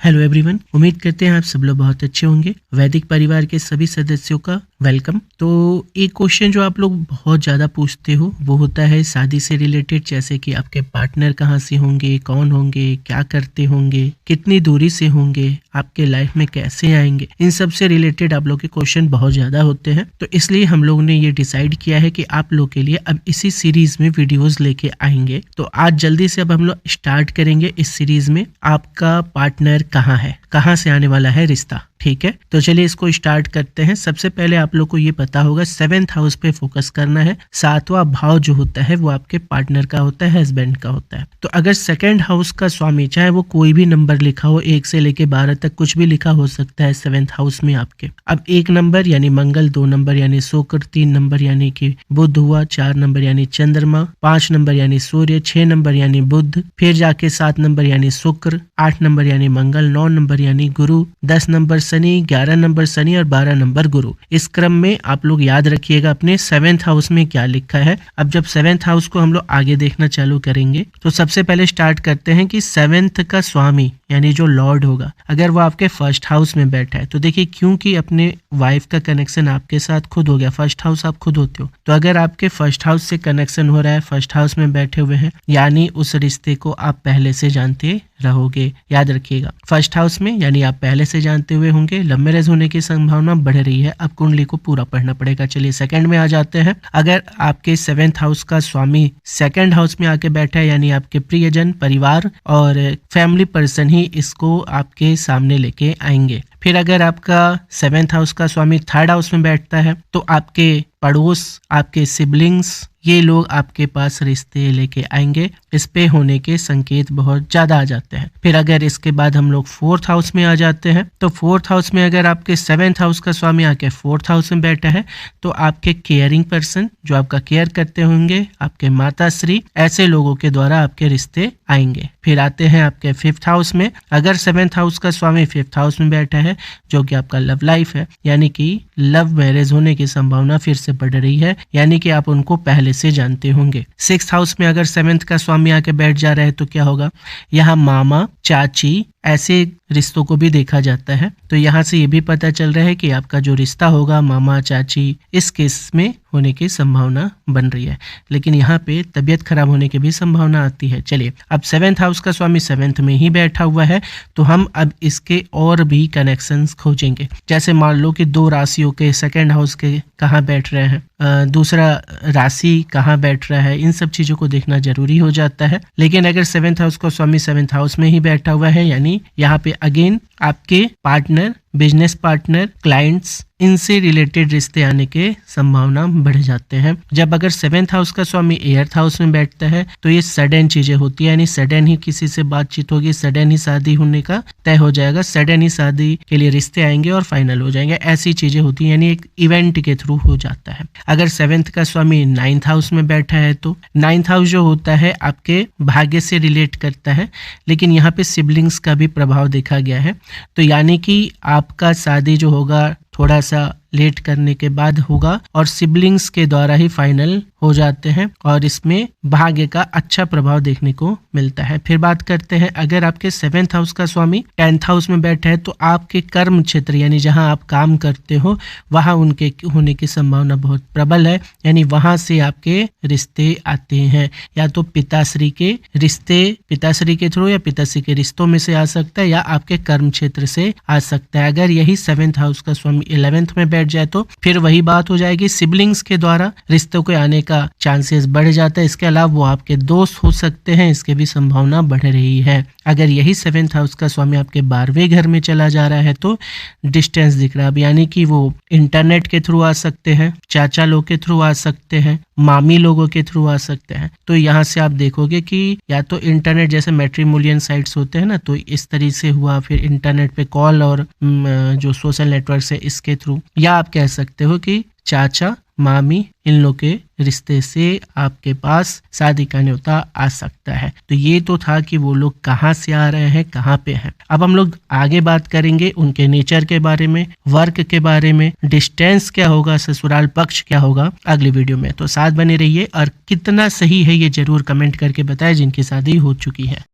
Hello everyone, उम्मीद करते हैं आप सब लोग बहुत अच्छे होंगे। वैदिक परिवार के सभी सदस्यों का वेलकम। तो एक क्वेश्चन जो आप लोग बहुत ज़्यादा पूछते हो वो होता है शादी से रिलेटेड, जैसे कि आपके पार्टनर कहाँ से होंगे, कौन होंगे, क्या करते होंगे, कितनी दूरी से होंगे, आपके लाइफ में कैसे आएंगे। इन सब से रिलेटेड आप लोग के क्वेश्चन बहुत ज़्यादा होते हैं। तो इसलिए हम लोगों ने ये डिसाइड किया है कि आप लोग के लिए अब इसी सीरीज में वीडियोज़ लेके आएंगे। तो आज जल्दी से अब हम लोग स्टार्ट करेंगे इस सीरीज में। आपका पार्टनर कहाँ है, कहाँ से आने वाला है रिश्ता, ठीक है। तो चलिए इसको स्टार्ट करते हैं। सबसे पहले आप लोग को ये पता होगा 7th हाउस पे फोकस करना है। 7वां भाव जो होता है वो आपके पार्टनर का होता है, हस्बैंड का होता है। तो अगर 2nd हाउस का स्वामी, चाहे वो कोई भी नंबर लिखा हो, 1 से लेके 12 तक कुछ भी लिखा हो सकता है 7th हाउस में आपके। अब 1 नंबर यानी मंगल, 2 नंबर यानी शुक्र, 3 नंबर यानी कि बुध हुआ, 4 नंबर यानी चंद्रमा, 5 नंबर यानी सूर्य, 6 नंबर यानी बुध, फिर जाके 7 नंबर यानी शुक्र, 8 नंबर यानी मंगल, 9 नंबर यानी गुरु, 10 नंबर शनि, 11 नंबर शनि और 12 नंबर गुरु। इस क्रम में आप लोग याद रखिएगा अपने 7th हाउस में क्या लिखा है। अब जब 7th हाउस को हम लोग आगे देखना चालू करेंगे तो सबसे पहले स्टार्ट करते हैं कि 7th का स्वामी यानी जो लॉर्ड होगा, अगर वो आपके 1st हाउस में बैठा है तो देखिए, क्योंकि अपने वाइफ का कनेक्शन आपके साथ खुद हो गया, 1st हाउस आप खुद होते हो, तो अगर आपके 1st हाउस से कनेक्शन हो रहा है, 1st हाउस में बैठे हुए हैं, यानी उस रिश्ते को आप पहले से जानते रहोगे। याद रखिएगा 1st हाउस में यानी आप पहले से जानते हुए होंगे। लव मैरिज होने की संभावना बढ़ रही है। अब कुंडली को पूरा पढ़ना पड़ेगा। चलिए 2nd में आ जाते हैं। अगर आपके 7th हाउस का स्वामी 2nd हाउस में आके बैठा है, यानी आपके प्रियजन, परिवार और फैमिली पर्सन ही इसको आपके सामने लेके आएंगे। फिर अगर आपका 7th हाउस का स्वामी 3rd हाउस में बैठता है तो आपके पड़ोस, आपके सिबलिंग्स, ये लोग आपके पास रिश्ते लेके आएंगे। इस पे होने के संकेत बहुत ज्यादा आ जाते हैं। फिर अगर इसके बाद हम लोग 4th हाउस में आ जाते हैं तो 4th हाउस में अगर आपके 7th हाउस का स्वामी आके 4th हाउस में बैठा है तो आपके केयरिंग पर्सन, जो आपका केयर करते होंगे, आपके माता श्री, ऐसे लोगों के द्वारा आपके रिश्ते आएंगे। फिर आते हैं आपके 5th हाउस में। अगर 7th हाउस का स्वामी 5th हाउस में बैठा है, जो कि आपका लव लाइफ है, यानी कि लव मैरिज होने की संभावना फिर से बढ़ रही है, यानी कि आप उनको पहले से जानते होंगे। 6th हाउस में अगर 7th का स्वामी आके बैठ जा रहा है तो क्या होगा, यहाँ मामा, चाची, ऐसे रिश्तों को भी देखा जाता है। तो यहाँ से ये भी पता चल रहा है कि आपका जो रिश्ता होगा मामा, चाची, इस केस में होने की संभावना बन रही है। लेकिन यहाँ पे तबीयत खराब होने की भी संभावना आती है। चलिए, अब 7th हाउस का स्वामी 7th में ही बैठा हुआ है तो हम अब इसके और भी कनेक्शंस खोजेंगे। जैसे मान लो कि 2 राशियों के 2nd हाउस के कहाँ बैठ रहे हैं, दूसरा राशि कहाँ बैठ रहा है, इन सब चीजों को देखना जरूरी हो जाता है। लेकिन अगर 7th हाउस का स्वामी 7th हाउस में ही बैठा हुआ है, यानी यहाँ पे अगेन आपके पार्टनर, बिजनेस पार्टनर, क्लाइंट्स, इनसे रिलेटेड रिश्ते आने के संभावना बढ़ जाते हैं। जब अगर 7th हाउस का स्वामी 8th हाउस में बैठता है तो ये सडन चीजें होती है, यानी सडन ही किसी से बातचीत होगी, सडन ही शादी होने का तय हो जाएगा, सडन ही शादी के लिए रिश्ते आएंगे और फाइनल हो जाएंगे। ऐसी चीजें होती है, यानी एक इवेंट के थ्रू हो जाता है। अगर 7th का स्वामी 9th हाउस में बैठा है तो 9th हाउस जो होता है आपके भाग्य से रिलेट करता है, लेकिन यहाँ पे सिबलिंग्स का भी प्रभाव देखा गया है। तो यानी कि आपका शादी जो होगा थोड़ा सा लेट करने के बाद होगा और सिबलिंग्स के द्वारा ही फाइनल हो जाते हैं और इसमें भाग्य का अच्छा प्रभाव देखने को मिलता है। फिर बात करते हैं, अगर आपके 7th हाउस का स्वामी 10th हाउस में बैठा है तो आपके कर्म क्षेत्र, यानी जहां आप काम करते हो, वहां उनके होने की संभावना बहुत प्रबल है, यानी वहां से आपके रिश्ते आते हैं। या तो पिताश्री के रिश्ते, पिताश्री के थ्रू, या पिताश्री के रिश्तों में से आ सकता है, या आपके कर्म क्षेत्र से आ सकता है। अगर यही 7th हाउस का स्वामी 11th में बैठ जाए तो फिर वही बात हो जाएगी, सिबलिंग्स के द्वारा रिश्तों के आने का चांसेस बढ़ जाता है। इसके अलावा वो आपके दोस्त हो सकते हैं, इसके भी संभावना बढ़ रही है। अगर यही 7th हाउस का स्वामी आपके 12वें घर में चला जा रहा है तो डिस्टेंस दिख रहा है, यानी कि वो इंटरनेट के थ्रू आ सकते हैं, चाचा लोग के थ्रू आ सकते हैं, मामी लोगों के थ्रू आ सकते हैं। तो यहाँ से आप देखोगे कि या तो इंटरनेट जैसे मैट्रिमोनियल साइट्स होते हैं ना, तो इस तरीके से हुआ, फिर इंटरनेट पे कॉल और जो सोशल नेटवर्क है इसके थ्रू, या आप कह सकते हो कि चाचा, मामी, इन लोग के रिश्ते से आपके पास शादी का न्योता आ सकता है। तो ये तो था कि वो लोग कहाँ से आ रहे हैं, कहाँ पे हैं। अब हम लोग आगे बात करेंगे उनके नेचर के बारे में, वर्क के बारे में, डिस्टेंस क्या होगा, ससुराल पक्ष क्या होगा, अगली वीडियो में। तो साथ बने रहिए और कितना सही है ये जरूर कमेंट करके बताएं जिनकी शादी हो चुकी है।